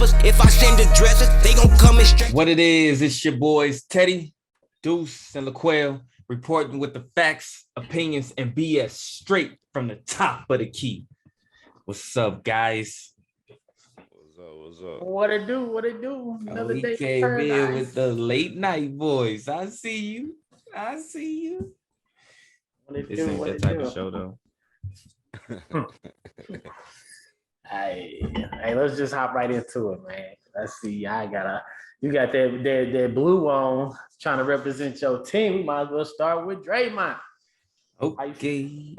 rappers. If I send the dressers, they gon' come in straight. What it is, it's your boys Teddy, Deuce, and LaQuelle reporting with the facts, opinions, and BS straight from the top of the key. What's up, guys? What's up? What it do? What it do? Another We day came in paradise. with the late night voice. I see you. What it This do? ain't What that it type do? of show, though. Hey, let's just hop right into it, man. Let's see. You got that blue on trying to represent your team. We might as well start with Draymond. Okay.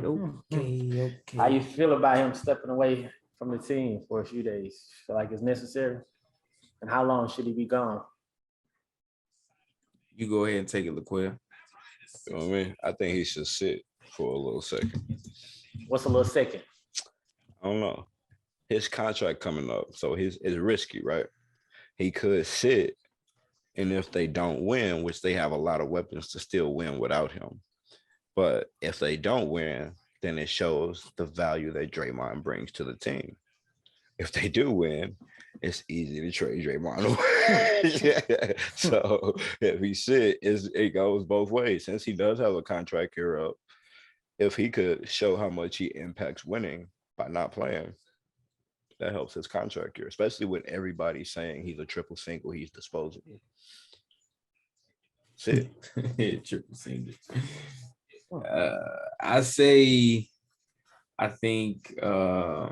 How you feel about him stepping away from the team for a few days? Feel like it's necessary? And how long should he be gone? You go ahead and take it, LaQuelle. You know what I mean? I think he should sit for a little second. What's a little second? I don't know. His contract coming up, so it's risky, right? He could sit, and if they don't win, which they have a lot of weapons to still win without him, but if they don't win, then it shows the value that Draymond brings to the team. If they do win, it's easy to trade Draymond away. So if he sit, it goes both ways. Since he does have a contract here up, if he could show how much he impacts winning by not playing, that helps his contract here, especially when everybody's saying he's a triple single, he's disposable. Sit. Triple single. I think so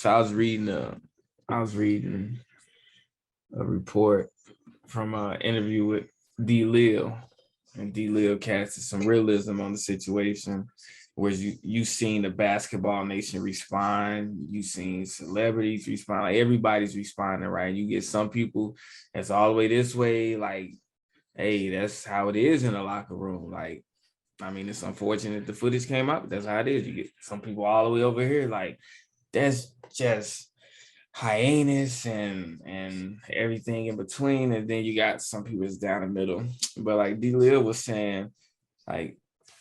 I was reading a report from an interview with D. Lil, and D. Lil casted some realism on the situation, where you seen the basketball nation respond, you seen celebrities respond, like everybody's responding, right? You get some people that's all the way this way, like, hey, that's how it is in the locker room. Like, I mean, it's unfortunate the footage came out, but that's how it is. You get some people all the way over here, like, that's just hyenas and everything in between. And then you got some people that's down the middle. But like D. Lil was saying, like,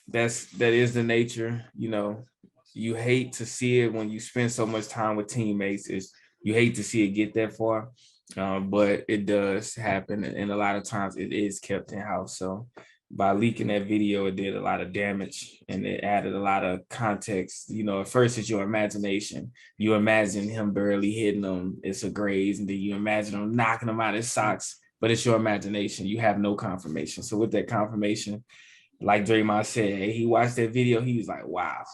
that is the nature. You know, you hate to see it when you spend so much time with teammates. You hate to see it get that far, but it does happen, and a lot of times it is kept in house. So by leaking that video, it did a lot of damage, and it added a lot of context. You know, at first it's your imagination. You imagine him barely hitting them, it's a graze, and then you imagine him knocking him out of his socks, but it's your imagination. You have no confirmation. So with that confirmation, like Draymond said, he watched that video, he was like, wow,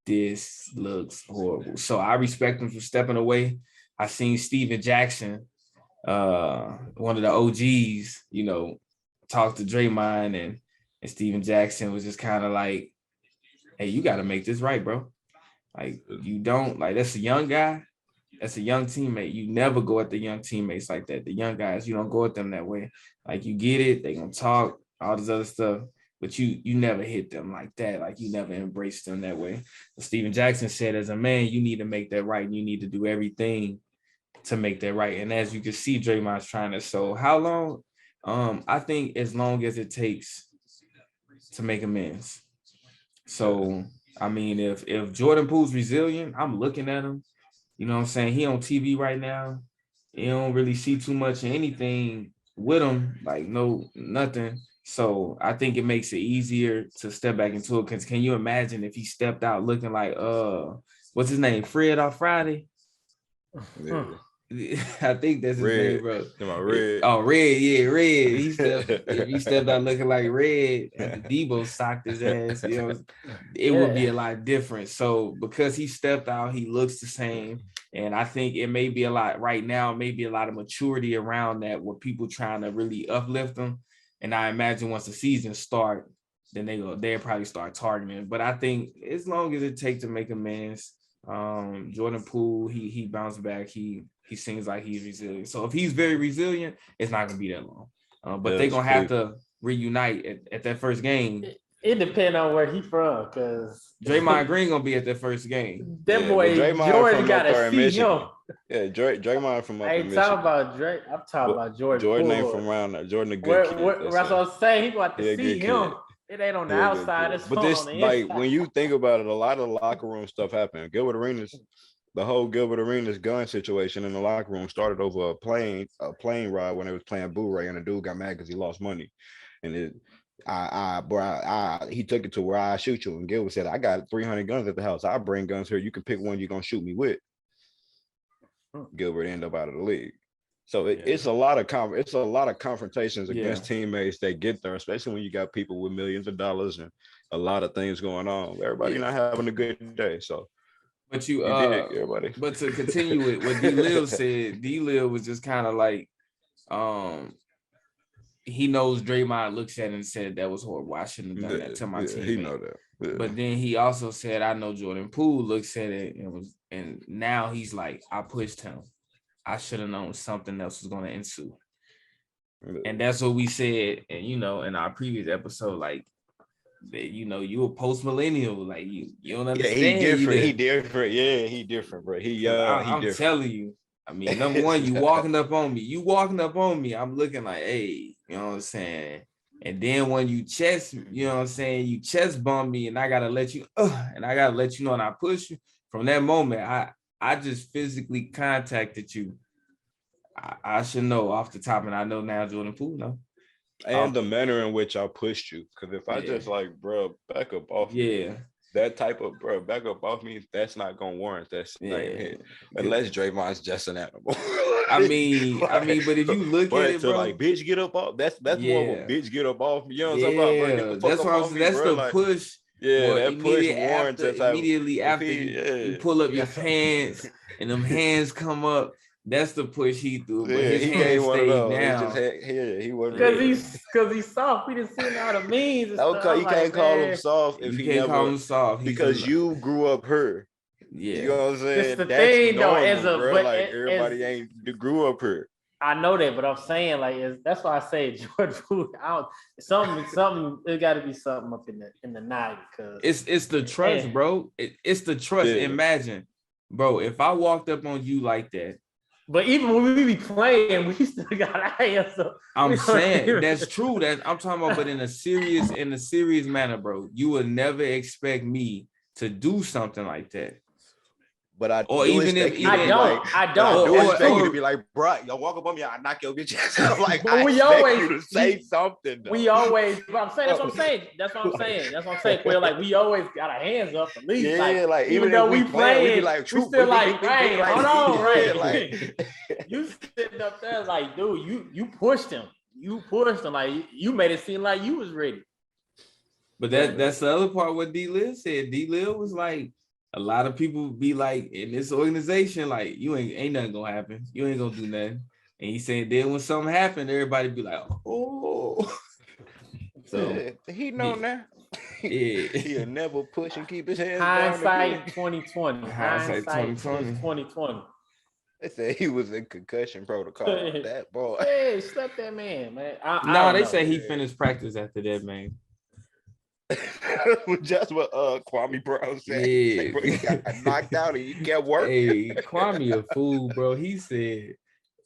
this looks horrible. So I respect him for stepping away. I seen Steven Jackson, one of the OGs, you know, talk to Draymond, and Steven Jackson was just kind of like, hey, you got to make this right, bro. Like, you don't, like, that's a young guy. That's a young teammate. You never go at the young teammates like that. The young guys, you don't go at them that way. Like, you get it. They going to talk, all this other stuff, but you never hit them like that. Like, you never embraced them that way. But Steven Jackson said, as a man, you need to make that right. And you need to do everything to make that right. And as you can see, Draymond's trying to. So how long? I think as long as it takes to make amends. So, I mean, if Jordan Poole's resilient, I'm looking at him. You know what I'm saying? He on TV right now. You don't really see too much of anything with him, like nothing. So I think it makes it easier to step back into it. Because can you imagine if he stepped out looking like what's his name? Fred off Friday? Yeah. I think that's his name, bro. Red. Oh, Red, yeah, Red. If he stepped out looking like Red and the Debo socked his ass, you know, it would be a lot different. So because he stepped out, he looks the same. And I think it may be a lot right now, maybe a lot of maturity around that, with people trying to really uplift him. And I imagine once the season start, then they'll probably start targeting. But I think as long as it takes to make amends, Jordan Poole, he bounced back. He seems like he's resilient. So if he's very resilient, it's not gonna be that long. But they're gonna have to reunite at that first game. It depends on where he from, because Draymond Green gonna be at that first game. That boy Jordan gotta see him. Yeah, Draymond from up I in ain't Michigan. talking about Drake. I'm talking about Jordan. Jordan Poole. ain't from around there. Jordan a good kid. That's what I'm saying. He got to see him. Kid. It ain't on the outside. It's but this, on the like, inside. when you think about it, a lot of locker room stuff happened. Gilbert Arenas, the whole Gilbert Arenas gun situation in the locker room started over a plane ride when they was playing Blu-ray, and the dude got mad because he lost money, and he took it to where I shoot you, and Gilbert said, "I got 300 guns at the house. I bring guns here. You can pick one you're gonna shoot me with." Gilbert ended up out of the league. So it's a lot of confrontations against teammates that get there, especially when you got people with millions of dollars and a lot of things going on. Everybody not having a good day. So, but everybody. But to continue with what D-Lil said, D-Lil was just kind of like, he knows Draymond looks at it and said that was horrible. I shouldn't have done that to my team. He know that. Yeah. But then he also said, I know Jordan Poole looks at it and now he's like, I pushed him. I should have known something else was going to ensue. And that's what we said, and in our previous episode, like, that, you a post millennial, like you don't understand. He different. Yeah, he different, bro. I'm different. Telling you. I mean, number one, you walking up on me. I'm looking like, hey, you know what I'm saying? And then when you chest, you chest bump me, and I gotta let you, and I push you. From that moment, I just physically contacted you. I should know off the top, and I know now Jordan Poole know. And the manner in which I pushed you. Because if I just like, bro, back up off me, that type of, bro, back up off me, that's not going to warrant that hit. Unless Draymond's just an animal. I mean, but if you look at it, bro. Like, bitch, get up off. That's more of a bitch, get up off me. You know what I'm talking about, bro? That's what I'm saying. That's the push. Yeah, that push warrants immediately after you pull up your pants and them hands come up. That's the push he threw. But his hands stayed down. He wasn't because he's soft. We didn't see all the memes. You can't call him soft if you can't call him soft because you grew up here. Yeah, you know what I'm saying. It's the thing, normal, though. Everybody ain't grew up here. I know that, but I'm saying that's why I say Jordan Poole. Something. It got to be something up in the night because it's the trust, bro. It's the trust. Yeah. Imagine, bro, if I walked up on you like that. But even when we be playing, we still got our hands up. I'm saying that's true. That I'm talking about, but in a serious manner, bro. You would never expect me to do something like that. But I don't. I do expect you to be like, bro, y'all walk up on me, I knock your bitch ass. Like, but we always you to say something. Though. We always. But I'm saying that's what I'm saying. That's what I'm saying. Well, like we always got our hands up at least. Yeah, like even though we playing, we be like, we still like, hey, hold on, right? Like, you sitting up there like, dude, you pushed him. You pushed him. Like you made it seem like you was ready. But that's the other part. What D-Lil said. D-Lil was like. A lot of people be like in this organization, like you ain't nothing gonna happen. You ain't gonna do nothing. And he said then when something happened, everybody be like, oh. So he know now. He'll never push and keep his hands Hindsight 2020. Hindsight 2020. They said he was in concussion protocol. That boy. Hey, slap that man. They say he finished practice after that, man. Just what Kwame Brown said. Yeah. Bro, you got knocked out and you can't work. Hey, Kwame a fool, bro. He said,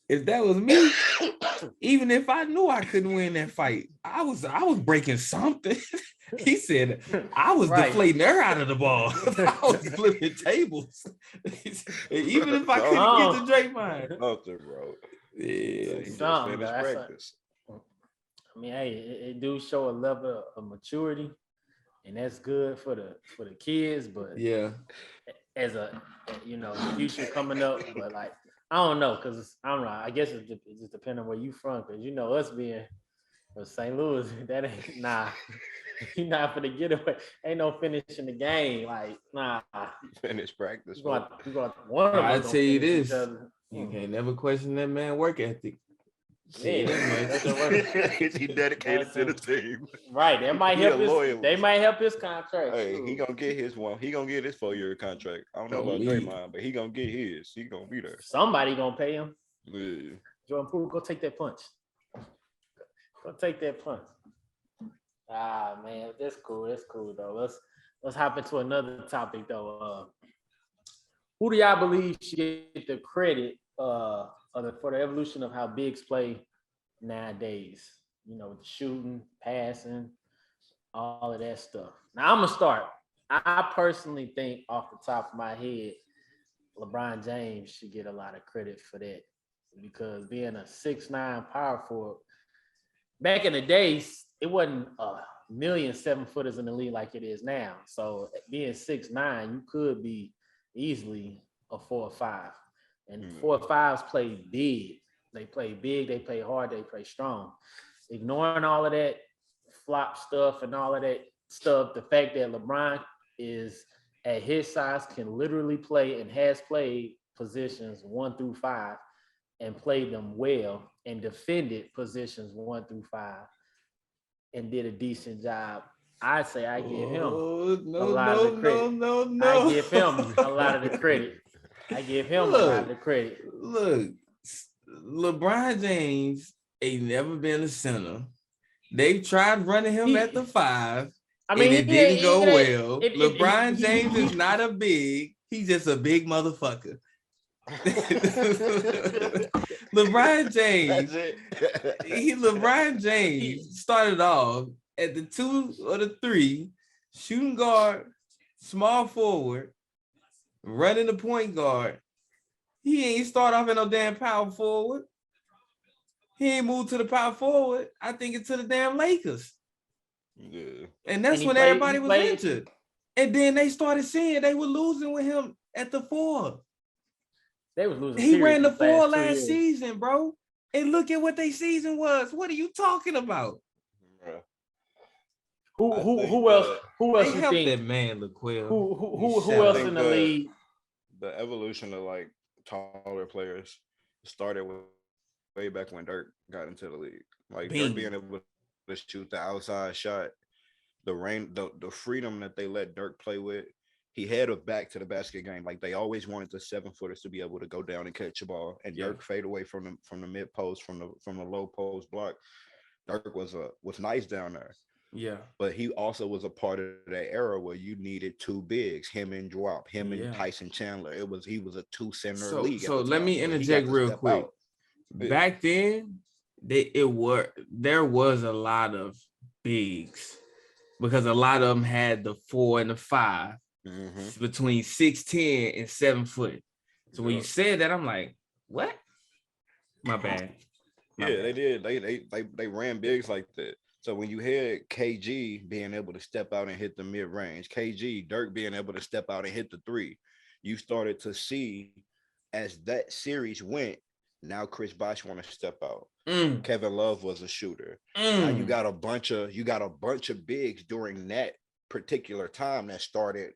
if that was me, even if I knew I couldn't win that fight, I was breaking something. He said I was deflating her out of the ball. I was flipping tables. Even if I couldn't get to Draymond. Nothing, bro. Yeah, practice. I mean, hey, it do show a level of maturity. And that's good for the kids, but as a future coming up, but like I don't know, cause I don't know. I guess it just depends on where you from, cause us being from St. Louis, that ain't You're not gonna get away. Ain't no finishing the game, like nah. Finish practice. We got one of I tell you this, you can't never question that man work ethic. Yeah, he dedicated to the team. Right. They might help his contract. Hey, he gonna get his one. He gonna get his 4-year contract. I don't know about Draymond, but he gonna get his. He gonna be there. Somebody gonna pay him. Yeah. Jordan Poole, go take that punch. Go take that punch. Ah man, that's cool. That's cool though. Let's hop into another topic though. Who do y'all believe should get the credit for the evolution of how bigs play nowadays? You know, with the shooting, passing, all of that stuff. Now I'm gonna start. I personally think off the top of my head, LeBron James should get a lot of credit for that because being a 6'9" power forward, back in the days, it wasn't a million 7-footers in the league like it is now. So being 6'9", you could be easily a 4 or 5. And 4 or 5s play big. They play big, they play hard, they play strong. Ignoring all of that flop stuff and all of that stuff, the fact that LeBron is at his size can literally play and has played positions 1 through 5 and played them well and defended positions 1 through 5 and did a decent job. I say I give him a lot of the credit. I give him a lot of the credit. I give him a lot of the credit. Look, LeBron James ain't never been a center. They tried running him at the 5. I mean, it didn't go well. LeBron James is not a big. He's just a big motherfucker. LeBron James started off at the 2 or the 3, shooting guard, small forward, running the point guard. He ain't start off in no damn power forward. He ain't moved to the power forward. I think it's to the damn Lakers. Yeah. And that's when everybody was injured. And then they started seeing they were losing with him at the 4. They was losing. He ran the 4 last season, bro. And look at what their season was. What are you talking about? Who else you think that man LaQuil? Who else in the league? The evolution of like taller players started way back when Dirk got into the league. Like Dirk being able to shoot the outside shot, the freedom that they let Dirk play with. He had a back to the basket game. Like they always wanted the 7-footers to be able to go down and catch the ball, and Dirk fade away from the mid post, from the low post block. Dirk was nice down there. Yeah, but he also was a part of that era where you needed 2 bigs, him and Tyson Chandler. He was a 2-center league. So let me interject real quick. Back then, there was a lot of bigs because a lot of them had the 4 and the 5 between 6'10" and 7 foot. So when you said that, I'm like, what? My bad. They did. They ran bigs like that. So when you had KG being able to step out and hit the mid-range, Dirk being able to step out and hit the 3, you started to see as that series went, now Chris Bosh want to step out. Kevin Love was a shooter. Now you got a bunch of bigs during that particular time that started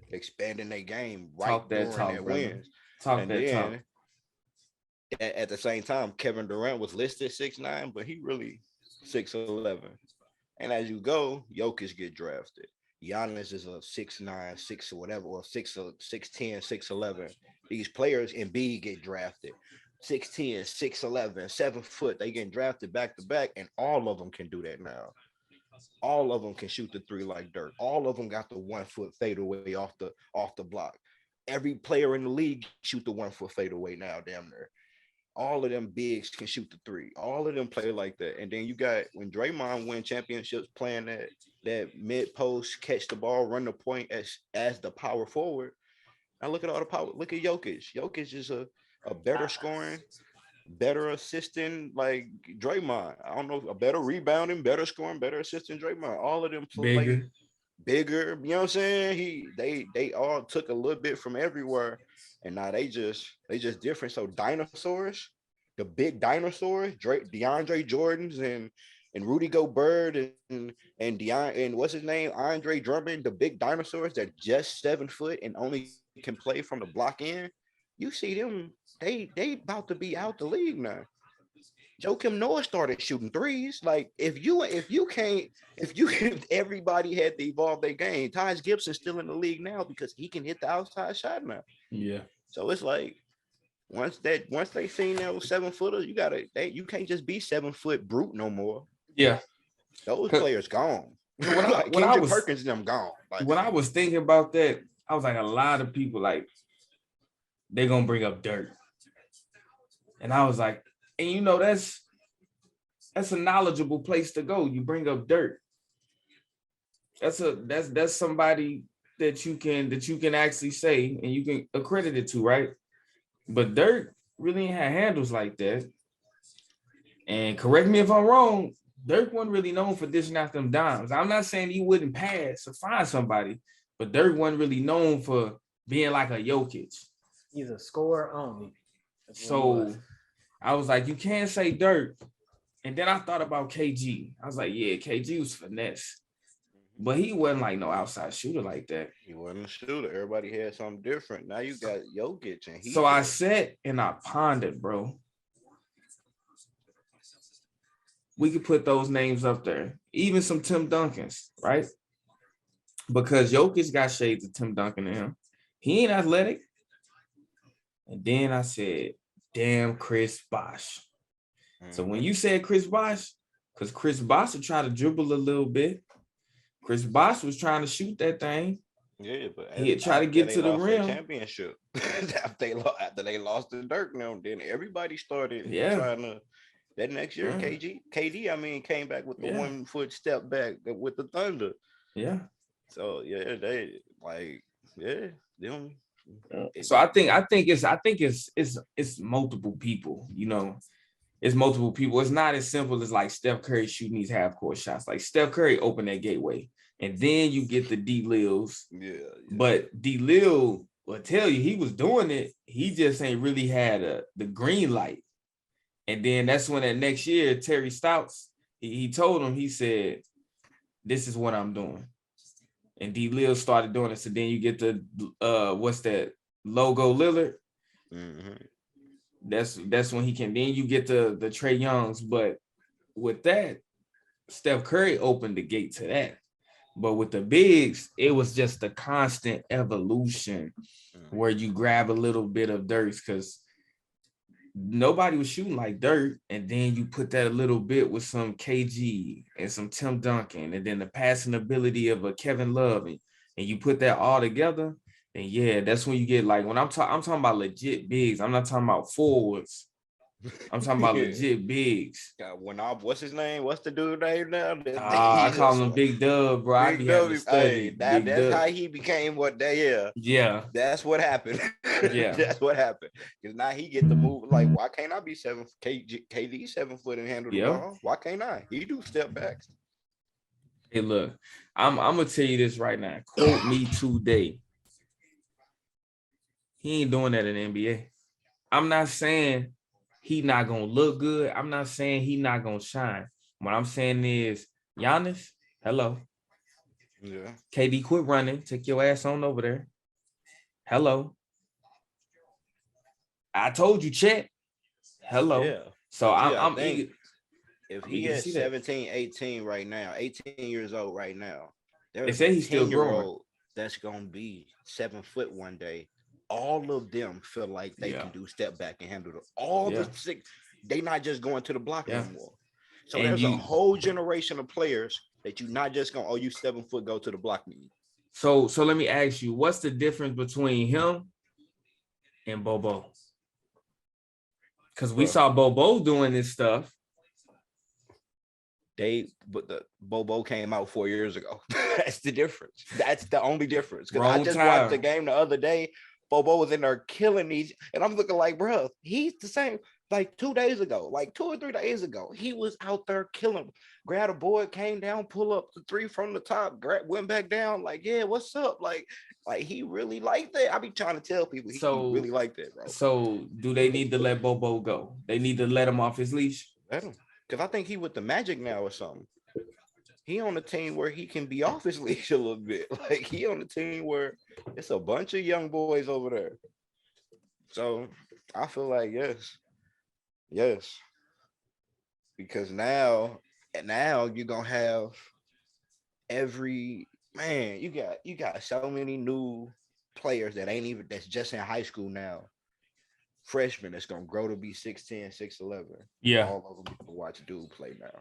expanding their game during their wins. At the same time, Kevin Durant was listed 6'9", but he really 6'11". And as you go, Jokic get drafted. Giannis is a 6'9", 6 or whatever, or 6'10", 6'11". These players in B get drafted. 6'10", 6'11", 7 foot. They getting drafted back to back, and all of them can do that now. All of them can shoot the 3 like Dirk. All of them got the 1 foot fadeaway off the block. Every player in the league shoot the 1 foot fadeaway now, damn near. All of them bigs can shoot the 3. All of them play like that. And then you got when Draymond win championships playing that mid post, catch the ball, run the point as the power forward. Now look at all the power. Look at Jokic. Jokic is a better scoring, better assisting like Draymond. I don't know, a better rebounding, better scoring, better assisting Draymond. All of them play bigger. You know what I'm saying? They all took a little bit from everywhere, and now they just different. So dinosaurs, the big dinosaurs, DeAndre Jordans and Rudy Gobert and what's his name, Andre Drummond, the big dinosaurs that just 7 foot and only can play from the block end. You see them, they about to be out the league now. Joakim Noah started shooting 3s. Like if everybody had to evolve their game. Taj Gibson's still in the league now because he can hit the outside shot now. Yeah. So it's like once they seen those 7-footers, you can't just be 7 foot brute no more. Yeah. Those players gone. When I was Perkins them gone. Like, when I was thinking about that, I was like, a lot of people like they're gonna bring up Dirk. And I was like, and you know, that's a knowledgeable place to go. You bring up Dirk. That's somebody that you can actually say and you can accredit it to, right? But Dirk really ain't had handles like that. And correct me if I'm wrong, Dirk wasn't really known for dishing out them dimes. I'm not saying he wouldn't pass or find somebody, but Dirk wasn't really known for being like a Jokic. He's a scorer only. So I was like, you can't say Dirk. And then I thought about KG. I was like, yeah, KG was finesse. But he wasn't like no outside shooter like that. He wasn't a shooter. Everybody had something different. Now you got Jokic and so I sat and I pondered, bro. We could put those names up there. Even some Tim Duncans, right? Because Jokic got shades of Tim Duncan in him. He ain't athletic. And then I said, damn, Chris Bosh. So when you said Chris Bosh, because Chris Bosh would try to dribble a little bit. Chris Bosh was trying to shoot that thing. Yeah, but he had tried to get to the rim. Championship after they lost to Dirk, now then everybody started trying to. That next year, KD, I mean, came back with the 1 foot step back with the Thunder. Yeah. So they like them. So I think it's multiple people. You know, it's multiple people. It's not as simple as like Steph Curry shooting these half court shots. Like Steph Curry opened that gateway, and then you get the D Lils. Yeah. But D Lil will tell you he was doing it. He just ain't really had the green light. And then that's when that next year, Terry Stotts, he told him, he said, this is what I'm doing. And D Lil started doing it. So then you get the what's that, logo Lillard. Mm-hmm. That's when he can. Then you get the Trae Youngs. But with that, Steph Curry opened the gate to that. But with the bigs, it was just a constant evolution where you grab a little bit of Dirk because nobody was shooting like Dirk, and then you put that a little bit with some KG and some Tim Duncan, and then the passing ability of a Kevin Love, and you put that all together, and that's when you get like when I'm talking about legit bigs. I'm not talking about forwards. I'm talking about legit bigs. What's his name? What's the dude name now? I call him Big Dub, bro. I be having to study. That's how he became what they are. Yeah. That's what happened. Yeah. That's what happened. Because now he get to move. Like, why can't I be KD 7 foot and handle the ball? Why can't I? He do step backs. Hey, look, I'm gonna tell you this right now. Quote me today. He ain't doing that in the NBA. I'm not saying he not gonna look good. I'm not saying he not gonna shine. What I'm saying is, Giannis, hello. Yeah. KD, quit running. Take your ass on over there. Hello. I told you, Chet. Hello. Yeah. So I'm eager. If he is 17, 18 right now, 18 years old right now, they say he's still growing. That's gonna be 7 foot one day. All of them feel like they can do step back and handle it. All the six, they not just going to the block anymore. So and there's a whole generation of players that you're not just going, you 7 foot, go to the block meeting. So let me ask you, what's the difference between him and Bobo? Because we saw Bobo doing this stuff. But the Bobo came out 4 years ago. That's the difference. That's the only difference. Because I just watched the game the other day. Bobo was in there killing these, and I'm looking like, bro, he's the same. Like 2 days ago, like 2 or 3 days ago, he was out there killing. Grabbed a board, came down, pull up the three from the top, went back down. Like, yeah, what's up? Like he really liked that. I be trying to tell people he really liked that, bro. So, do they need to let Bobo go? They need to let him off his leash. Let him, because I think he with the Magic now or something. He on a team where he can be off his leash a little bit. Like he on a team where it's a bunch of young boys over there. So I feel like yes. Because now you're gonna have you got so many new players that's just in high school now. Freshmen that's gonna grow to be 6'10, 6'11. Yeah. All of them can watch dude play now.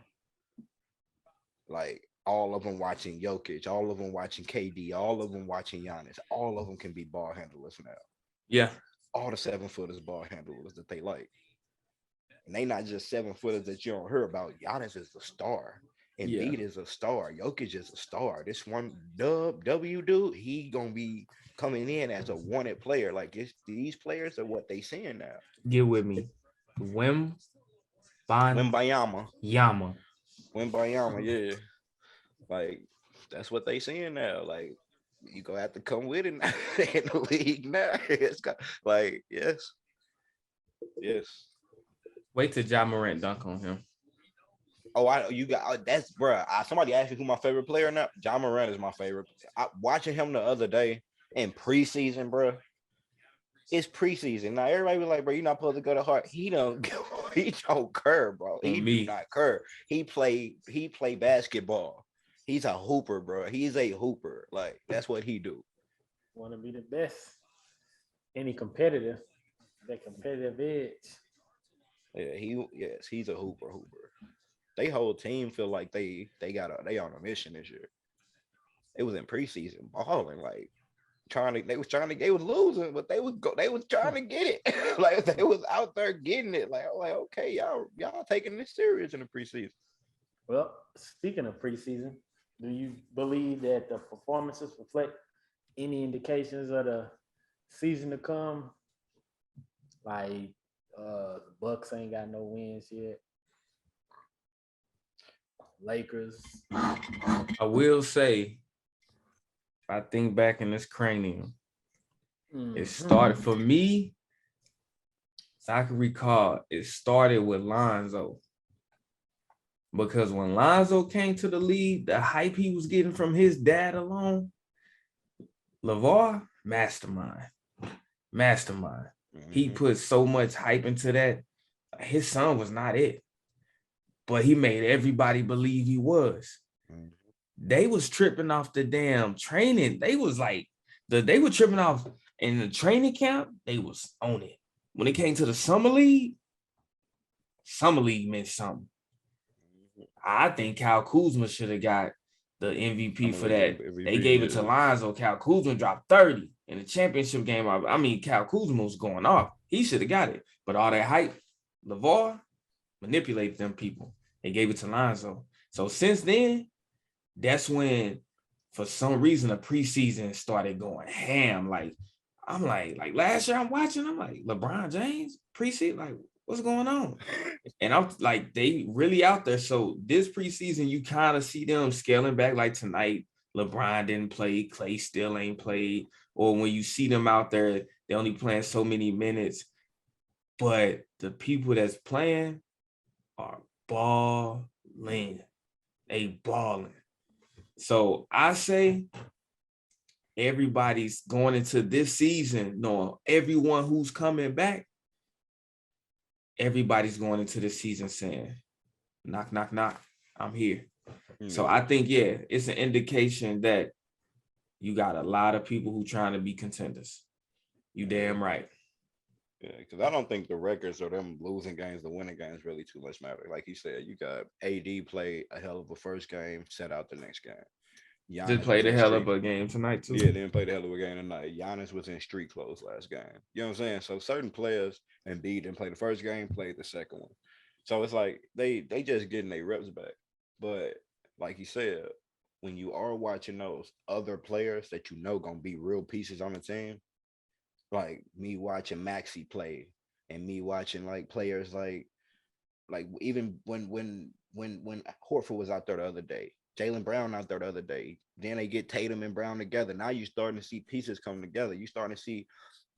Like all of them watching Jokic, all of them watching KD, all of them watching Giannis, all of them can be ball handlers now. Yeah. All the 7 footers ball handlers that they like. And they not just 7 footers that you don't hear about. Giannis is the star. Embiid is a star. Jokic is a star. This one W dude, he gonna be coming in as a wanted player. Like these players are what they seeing now. Get with me. Wembayama. Yama. Wembayama, yeah. Like that's what they seeing now. Like you gonna have to come with it now in the league now. It's got, like yes. Wait till Ja Morant dunk on him. That's bro. Somebody asked me who my favorite player now. Ja Morant is my favorite. Watching him the other day in preseason, bro. It's preseason. Now everybody be like, bro, you're not supposed to go to heart. He don't care, bro. He do not care. He play basketball. He's a hooper, bro. He's a hooper. Like that's what he do. Want to be the best. Any competitive, that competitive edge. Yeah, he's a hooper. They whole team feel like they on a mission this year. It was in preseason balling, like they was losing, but they was trying to get it. Like they was out there getting it. Like okay, y'all taking this serious in the preseason. Well, speaking of preseason, do you believe that the performances reflect any indications of the season to come? Like the Bucks ain't got no wins yet. Lakers. I will say, if I think back in this cranium, it started for me, so I can recall, it started with Lonzo. Because when Lonzo came to the league, the hype he was getting from his dad alone, LeVar, mastermind. He put so much hype into that. His son was not it, but he made everybody believe he was. They was tripping off the damn training. They was like, they were tripping off in the training camp. They was on it. When it came to the summer league meant something. I think Kyle Kuzma should have got the MVP for that. They gave it to Lonzo. Kyle Kuzma dropped 30 in the championship game. I mean, Kyle Kuzma was going off. He should have got it. But all that hype, LeVar manipulated them people. They gave it to Lonzo. So since then, that's when, for some reason, the preseason started going ham. Like, I'm like last year I'm watching, I'm like, LeBron James, preseason, like, what's going on? And I'm like, they really out there. So this preseason, you kind of see them scaling back. Like tonight, LeBron didn't play, Clay still ain't played. Or when you see them out there, they only playing so many minutes. But the people that's playing are balling. They balling. So I say everybody's going into this season, knowing everyone who's coming back, everybody's going into the season saying, knock, knock, knock, I'm here. So I think, it's an indication that you got a lot of people who trying to be contenders. You damn right. Yeah, because I don't think the records or them losing games, the winning games really too much matter. Like you said, you got AD play a hell of a first game, set out the next game. Giannis did play the hell of a game tonight too. Yeah, didn't play the hell of a game tonight. Giannis was in street clothes last game. You know what I'm saying? So certain players, Embiid didn't play the first game, played the second one. So it's like they just getting their reps back. But like you said, when you are watching those other players that you know gonna be real pieces on the team, like me watching Maxey play and me watching like players like even when Horford was out there the other day, Jaylen Brown out there the other day, then they get Tatum and Brown together. Now you're starting to see pieces come together. You're starting to see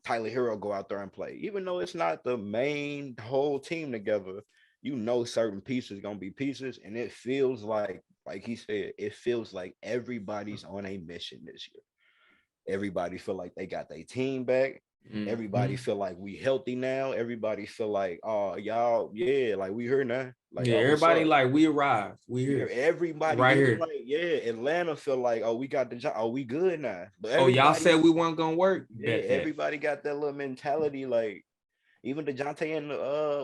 Tyler Hero go out there and play. Even though it's not the main whole team together, you know certain pieces gonna be pieces, and it feels like he said, it feels like everybody's on a mission this year. Everybody feel like they got their team back. Everybody feel like we healthy now. Everybody feel like, oh, y'all, like we here now. Like everybody like we arrived. We here. Everybody right here. Like, Atlanta feel like, oh, we got the job. Oh, we good now. But y'all said we weren't gonna work. Yeah, everybody got that little mentality. Like even DeJounte and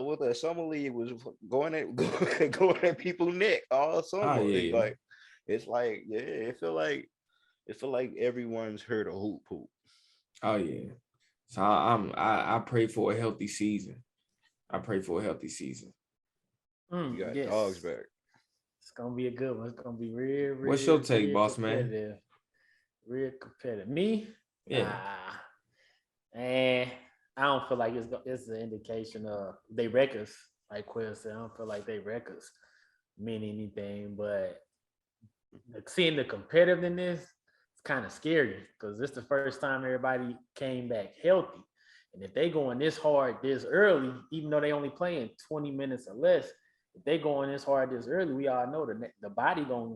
with the summer league was going at people's neck all summer. Like it's like, it feel like everyone's heard a hoop. Oh yeah. So I pray for a healthy season. You got dogs back. It's gonna be a good one. It's gonna be real. What's your take, boss man? Real competitive. Me? Yeah. And I don't feel like it's an indication of they records. Like Quill said, I don't feel like they records mean anything. But seeing the competitiveness, it's kind of scary because this is the first time everybody came back healthy. And if they going this hard this early, even though they only playing 20 minutes or less, if they going this hard this early, we all know the body gonna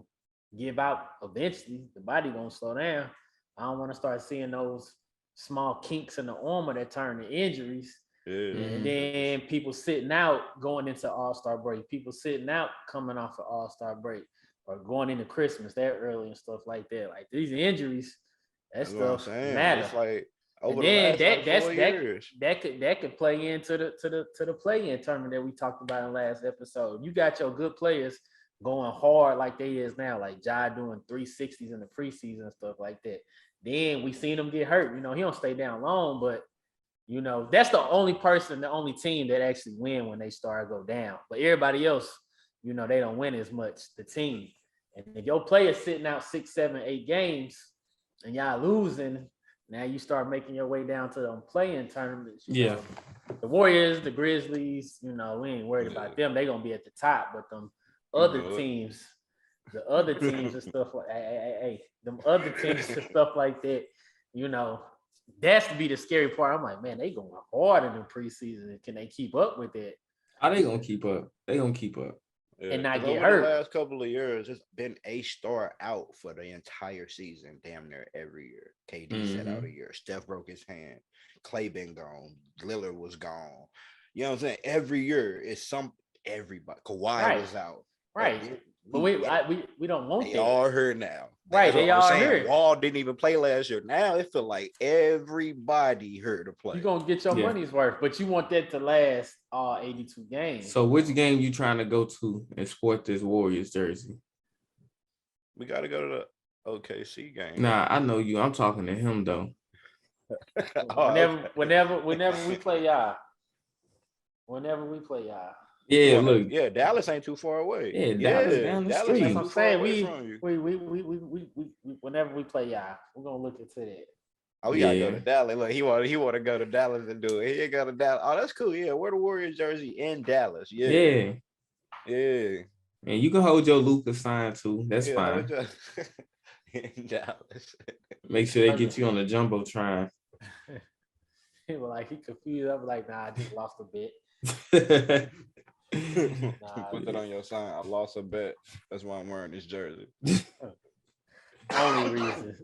give out eventually. The body gonna slow down. I don't want to start seeing those small kinks in the armor that turn to injuries. Yeah. And then people sitting out going into All-Star break. People sitting out coming off of All-Star break or going into Christmas that early and stuff like that. Like these injuries, that's stuff matters. It's like over the last 4 years. That could play into the play-in tournament that we talked about in the last episode. You got your good players going hard like they is now, like Ja doing 360s in the preseason and stuff like that. Then we seen him get hurt. You know, he don't stay down long, but you know, that's the only person, the only team that actually win when they start to go down. But everybody else, you know, they don't win as much, the team. And if your player's sitting out 6, 7, 8 games and y'all losing, now you start making your way down to them playing tournaments. You know, the Warriors, the Grizzlies, you know, we ain't worried about them. They gonna be at the top, but them other teams, the other teams and stuff like them other teams and stuff like that, you know, that's to be the scary part. I'm like, man, they going hard in the preseason. Can they keep up with it? How they gonna keep up? They gonna keep up. Yeah. And not get hurt. The last couple of years, it's been a star out for the entire season, damn near every year. KD set out a year. Steph broke his hand. Clay been gone. Lillard was gone. You know what I'm saying? Every year it's everybody. Kawhi was out. Right. But we don't want they that. all hurt now. Right, they all hurt. Wall didn't even play last year. Now it feel like everybody hurt to play. You're gonna get your money's worth, but you want that to last all 82 games. So which game you trying to go to and sport this Warriors jersey? We gotta go to the OKC game. Nah, I know you. I'm talking to him though. Whenever we play y'all. Yeah, look. Yeah, Dallas ain't too far away. Yeah, Dallas down the street. I'm saying we whenever we play y'all, we're gonna look into that. Oh, we gotta go to Dallas. Look, he want to go to Dallas and do it. He ain't go to Dallas. Oh, that's cool. Yeah, wear the Warriors jersey in Dallas. Yeah. And you can hold your Luka sign too. That's fine. In Dallas. Make sure they get you on the jumbotron. He was like, he confused. I was like, nah, I just lost a bet. Put that on your sign. I lost a bet. That's why I'm wearing this jersey. Only reason.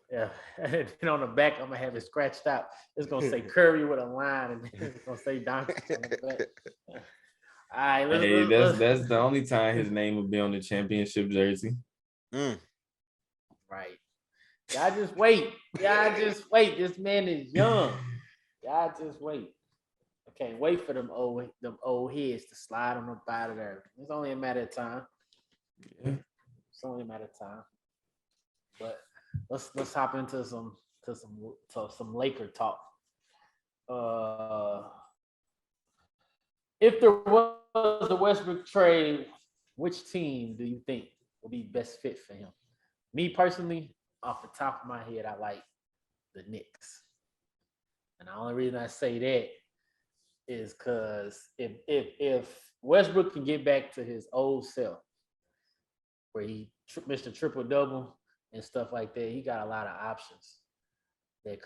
Yeah. And on the back, I'm gonna have it scratched out. It's gonna say Curry with a line, and it's gonna say Doncic on the back. All right, that's the only time his name will be on the championship jersey. Right. Y'all just wait. This man is young. Y'all just wait. I can't wait for them old heads to slide on up out of there. It's only a matter of time. Yeah. It's only a matter of time. But let's hop into some Laker talk. If there was a Westbrook trade, which team do you think will be best fit for him? Me personally, off the top of my head, I like the Knicks. And the only reason I say that is because if Westbrook can get back to his old self, where he Mr. Triple Double and stuff like that, he got a lot of options that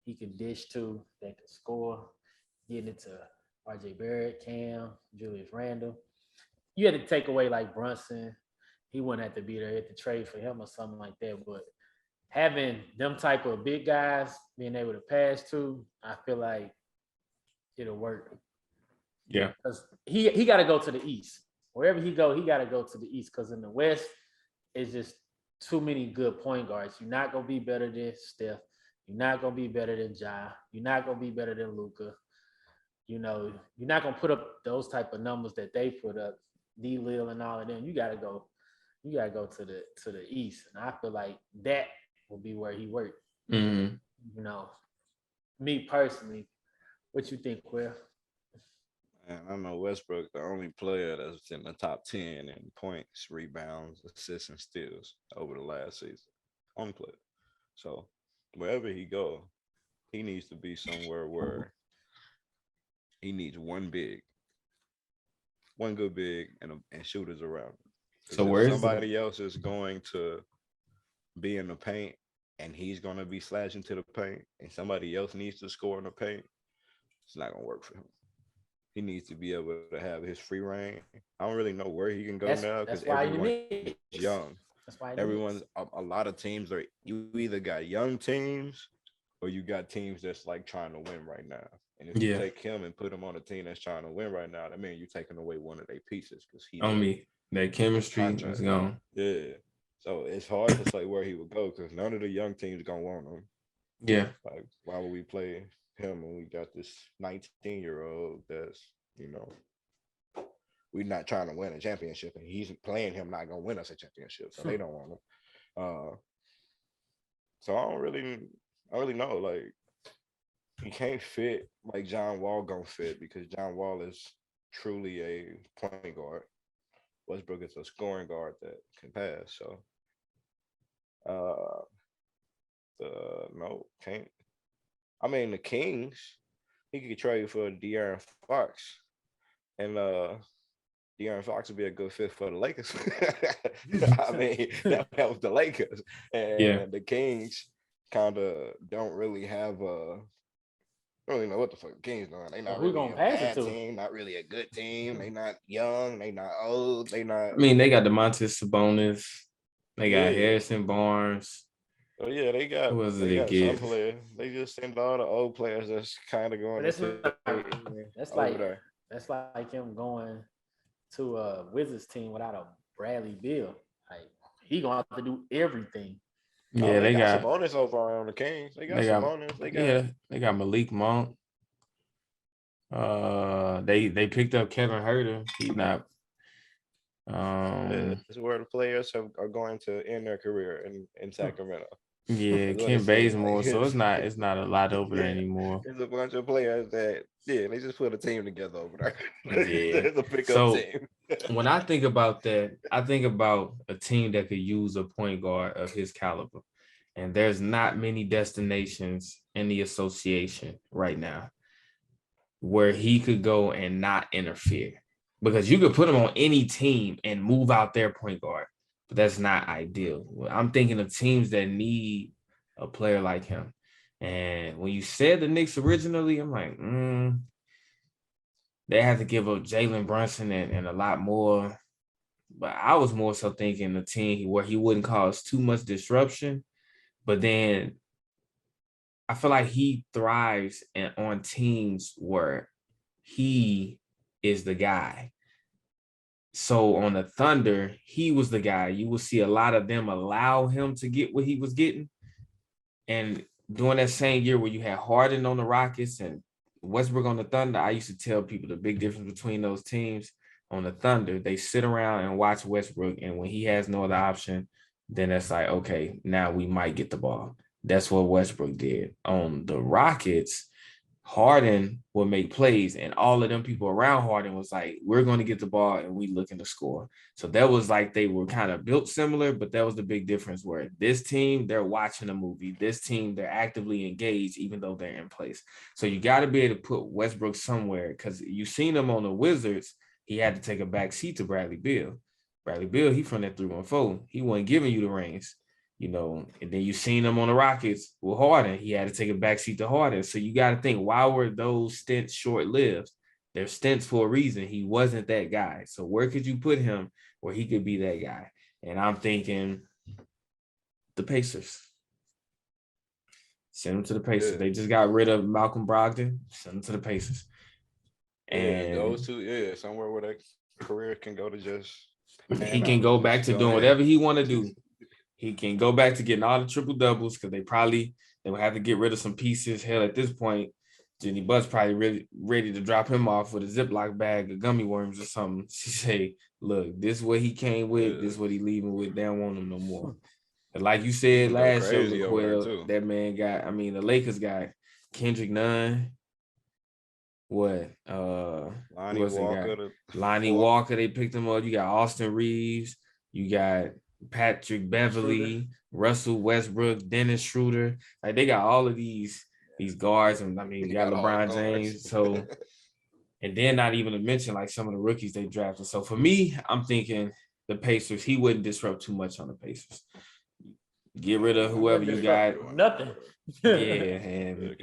he can dish to, that can score, get into RJ Barrett, Cam, Julius Randle. You had to take away like Brunson. He wouldn't have to be there. You had to trade for him or something like that. But having them type of big guys being able to pass to, I feel like it'll work. Yeah. Because he got to go to the East. Wherever he go, he got to go to the East. Because in the West, it's just too many good point guards. You're not going to be better than Steph. You're not going to be better than Ja. You're not going to be better than Luka. You know, you're not going to put up those type of numbers that they put up, D-Lil and all of them. You got to go to the East. And I feel like that will be where he worked. Mm-hmm. You know, me personally, what you think, Will? And I know Westbrook, the only player that's in the top 10 in points, rebounds, assists, and steals over the last season. Only player. So wherever he go, he needs to be somewhere where he needs one good big, and shooters around him. So Because if where's the somebody else is going to be in the paint and he's going to be slashing to the paint, and somebody else needs to score in the paint, it's not going to work for him. He needs to be able to have his free reign. I don't really know where he can go now because everyone is young. That's why Everyone's a lot of teams are, you either got young teams or you got teams that's like trying to win right now. And if you take him and put him on a team that's trying to win right now, that means you're taking away one of their pieces because he on me. That chemistry is gone. Yeah. So it's hard to say where he would go because none of the young teams gonna want him. Yeah. Like, why would we play him when we got this 19-year-old that's, we're not trying to win a championship, and he's playing him not gonna win us a championship, so they don't want him. So I don't really know. Like, he can't fit like John Wall gonna fit because John Wall is truly a point guard. Westbrook is a scoring guard that can pass. So, no, can't. I mean, the Kings, he could trade for De'Aaron Fox, and De'Aaron Fox would be a good fit for the Lakers. I mean, that helps the Lakers, and the Kings kind of don't really have a. I don't even know what the fuck the Kings doing. They not really a bad team, not really a good team. They not young, they not old, they not. I mean, they got DeMontis Sabonis, they got Harrison Barnes. Oh yeah, they got some players. They just send all the old players that's kind of going. That's like him going to a Wizards team without a Bradley Beal. Like, he gonna have to do everything. Yeah, they got Sabonis over on the Kings. They got Sabonis. They got Malik Monk. They picked up Kevin Huerter. He's not. This is where the players are going to end their career in Sacramento. Yeah, Ken Bazemore. So it's not a lot over there anymore. There's a bunch of players that they just put a team together over there. Yeah, it's a pickup team. When I think about that, I think about a team that could use a point guard of his caliber. And there's not many destinations in the association right now where he could go and not interfere. Because you could put him on any team and move out their point guard, but that's not ideal. I'm thinking of teams that need a player like him. And when you said the Knicks originally, I'm like, they have to give up Jalen Brunson and a lot more. But I was more so thinking a team where he wouldn't cause too much disruption. But then I feel like he thrives on teams where he is the guy. So on the Thunder, he was the guy. You will see a lot of them allow him to get what he was getting. And during that same year where you had Harden on the Rockets and Westbrook on the Thunder, I used to tell people the big difference between those teams. On the Thunder, they sit around and watch Westbrook, and when he has no other option, then it's like, okay, now we might get the ball. That's what Westbrook did. On the Rockets, Harden would make plays, and all of them people around Harden was like, we're going to get the ball and we looking to score. So that was like they were kind of built similar, but that was the big difference where this team, they're watching a movie. This team, they're actively engaged, even though they're in place. So you got to be able to put Westbrook somewhere because you've seen him on the Wizards. He had to take a back seat to Bradley Beal. Bradley Beal, he from that 3-1-4. He wasn't giving you the reins. And then you seen him on the Rockets with Harden. He had to take a backseat to Harden. So you got to think, why were those stints short-lived? They're stints for a reason. He wasn't that guy. So where could you put him where he could be that guy? And I'm thinking the Pacers. Send him to the Pacers. They just got rid of Malcolm Brogdon. Send him to the Pacers. And those two, somewhere where that career can go to just. He can go back to doing whatever he want to do. He can go back to getting all the triple doubles because they will have to get rid of some pieces. Hell, at this point, Jenny Butt's probably really ready to drop him off with a Ziploc bag of gummy worms or something. She say, "Look, this is what he came with. This is what he leaving with. They don't want him no more." And like you said last show, LaQuell, that man got. I mean, the Lakers got Kendrick Nunn. what? Lonnie Walker. Lonnie Walker, they picked him up. You got Austin Reeves. You got Patrick Beverly, Russell Westbrook, Dennis Schroeder. Like they got all of these guards, and I mean, you got LeBron James. So, and then not even to mention like some of the rookies they drafted. So for me, I'm thinking the Pacers. He wouldn't disrupt too much on the Pacers. Get rid of whoever you got. Nothing. Yeah, and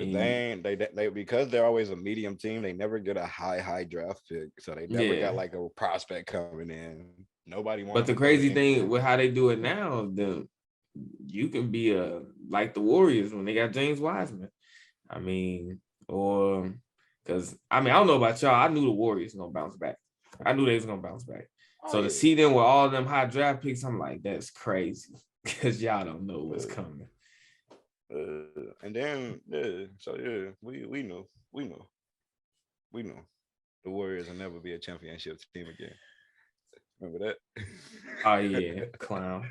they because they're always a medium team. They never get a high draft pick, so they never got like a prospect coming in. Nobody wants. But the crazy thing with how they do it now, you can be like the Warriors when they got James Wiseman. I mean, or because I don't know about y'all. I knew the Warriors were gonna bounce back. I knew they was gonna bounce back. So to see them with all them high draft picks, I'm like, that's crazy because y'all don't know what's coming. And then we know the Warriors will never be a championship team again. Remember that? Oh yeah, clown.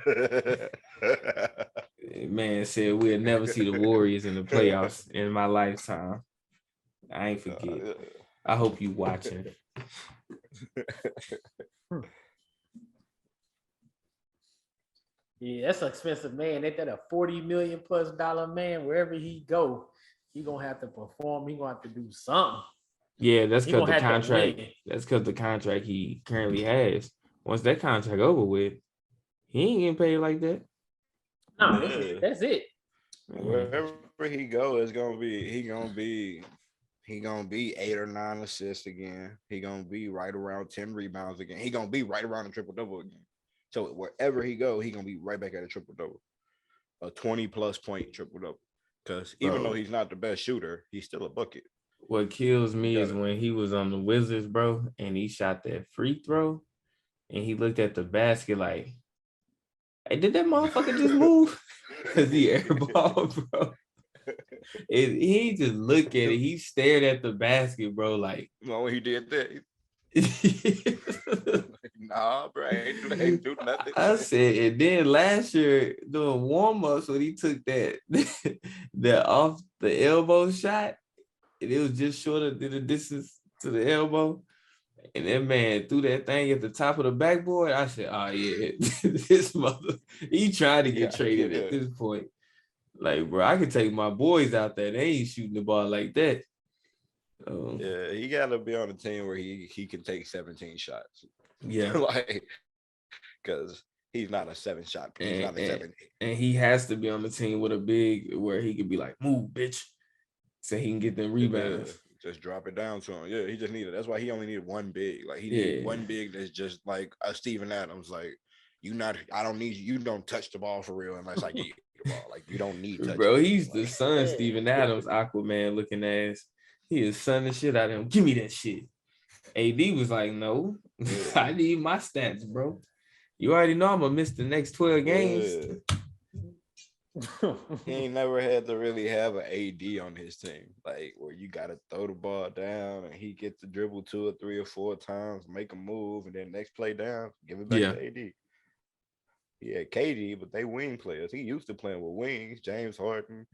Man said we'll never see the Warriors in the playoffs in my lifetime. I ain't forget. I hope you watching. Yeah, that's an expensive man. Ain't that a $40 million plus man? Wherever he go, he gonna have to perform. He gonna have to do something. Yeah, that's because the contract. That's because the contract he currently has. Once that contract over with, he ain't getting paid like that. No, that's it. Wherever he go, he gonna be 8 or 9 assists again. He gonna be right around 10 rebounds again. He gonna be right around a triple-double again. So wherever he go, he gonna be right back at a triple-double. A 20-plus point triple-double. Because even though he's not the best shooter, he's still a bucket. What kills me is when he was on the Wizards, bro, and he shot that free throw, and he looked at the basket like, hey, did that motherfucker just move? Because he airballed, bro. He just looked at it. He stared at the basket, bro, like. No, he did that. Nah, bro, ain't do nothing. I said, and then last year doing warm-ups when he took that off the elbow shot, and it was just short of the distance to the elbow. And that man threw that thing at the top of the backboard. I said, oh yeah, this mother, he tried to get traded at this point. Like, bro, I could take my boys out there. They ain't shooting the ball like that. Yeah, he gotta be on a team where he can take 17 shots. Yeah, like, because he's not a 7-shot. He's not a 7-8. And he has to be on the team with a big where he could be like, move, bitch, so he can get them rebounds. Just drop it down to him. Yeah, he just needed. That's why he only needed one big. Like he needed one big that's just like a Steven Adams. Like I don't need you. You don't touch the ball for real unless I get you the ball. Like you don't need. Bro, he's the son Steven Adams, Aquaman looking ass. He is sunning shit out of him. Give me that shit. AD was like, no, I need my stats, bro. You already know I'm gonna miss the next 12 games. He ain't never had to really have an AD on his team, like where you gotta throw the ball down and he gets to dribble 2 or 3 or 4 times, make a move, and then next play down, give it back to AD. He had KD, but they wing players. He used to playing with wings. James Harden,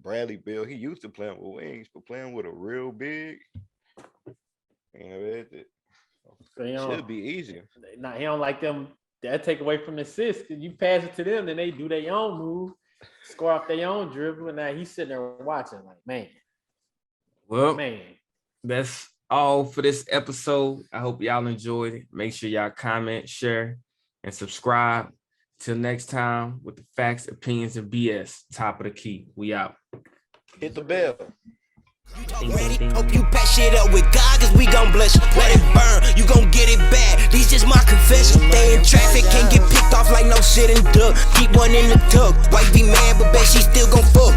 Bradley Beal. He used to playing with wings, but playing with a real big, it should be easier. Nah, he don't like them. That take away from the assists. You pass it to them, then they do their own move. Score off their own dribble, and now he's sitting there watching like, man. Well, that's all for this episode. I hope y'all enjoyed it. Make sure y'all comment, share, and subscribe. Till next time with the facts, opinions, and BS. Top of the key. We out. Hit the bell. Ready? Hope you pack shit up with God, cause we gon' bless you. Let it burn, you gon' get it bad. These just my confession. They in traffic, can't get picked off like no sitting duck. Keep one in the tuck. Wife be mad, but bet she still gon' fuck.